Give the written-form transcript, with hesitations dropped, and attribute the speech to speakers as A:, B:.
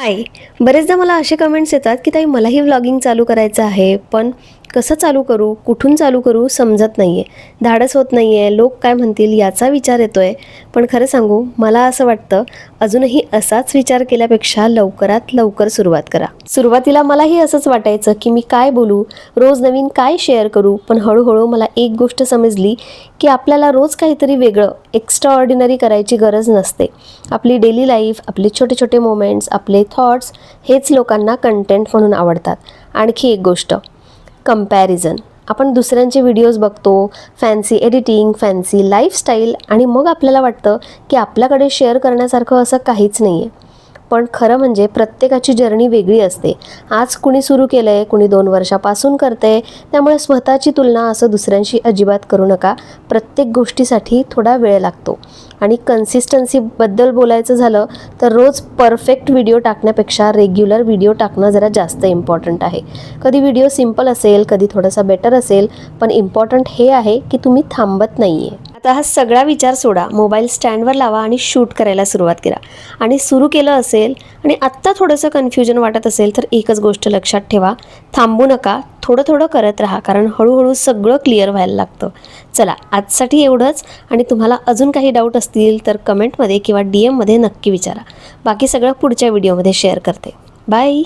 A: हाय. बरेचदा मला असे कमेंट्स येतात की ताई मलाही व्लॉगिंग चालू करायचं आहे, पण कसं चालू करू, कुठून चालू करू समजत नाही आहे. धाडस होत नाही आहे, लोक काय म्हणतील याचा विचार येतो आहे. पण खरं सांगू, मला असं वाटतं अजूनही असाच विचार केल्यापेक्षा लवकरात लवकर सुरुवात करा. सुरुवातीला मलाही असंच वाटायचं की मी काय बोलू, रोज नवीन काय शेअर करू, पण हळूहळू मला एक गोष्ट समजली की आपल्याला रोज काहीतरी वेगळं, एक्स्ट्रा ऑर्डिनरी करायची गरज नसते. आपली डेली लाईफ, आपले छोटे छोटे मोमेंट्स, आपले थॉट्स हेच लोकांना कंटेंट म्हणून आवडतात. आणखी एक गोष्ट, कंपॅरिझन. आपण दुसऱ्यांचे व्हिडिओज बघतो, फॅन्सी एडिटिंग, फॅन्सी लाईफस्टाईल, आणि मग आपल्याला वाटतं की आपल्याकडे शेअर करण्यासारखं असं काहीच नाही आहे. पण खरं म्हणजे प्रत्येकाची जर्नी वेगळी असते. आज कुणी सुरू केलं आहे, कुणी 2 वर्षापासून करतं आहे. त्यामुळे स्वतःची तुलना असं दुसऱ्यांशी अजिबात करू नका. प्रत्येक गोष्टीसाठी थोडा वेळ लागतो. आणि कन्सिस्टन्सीबद्दल बोलायचं झालं तर रोज परफेक्ट व्हिडिओ टाकण्यापेक्षा रेग्युलर व्हिडिओ टाकणं जरा जास्त इम्पॉर्टंट आहे. कधी व्हिडिओ सिम्पल असेल, कधी थोडासा बेटर असेल, पण इम्पॉर्टंट हे आहे की तुम्ही थांबत नाही आहे. आता हा सगळा विचार सोडा, मोबाईल स्टँडवर लावा आणि शूट करायला सुरुवात करा. आणि सुरू केलं असेल आणि आत्ता थोडंसं कन्फ्युजन वाटत असेल तर एकच गोष्ट लक्षात ठेवा, थांबू नका, थोडं थोडं करत राहा, कारण हळूहळू सगळं क्लिअर व्हायला लागतं. चला, आजसाठी एवढंच. आणि तुम्हाला अजून काही डाऊट असतील तर कमेंटमध्ये किंवा DM मध्ये नक्की विचारा. बाकी सगळं पुढच्या व्हिडिओमध्ये शेअर करते. बाय.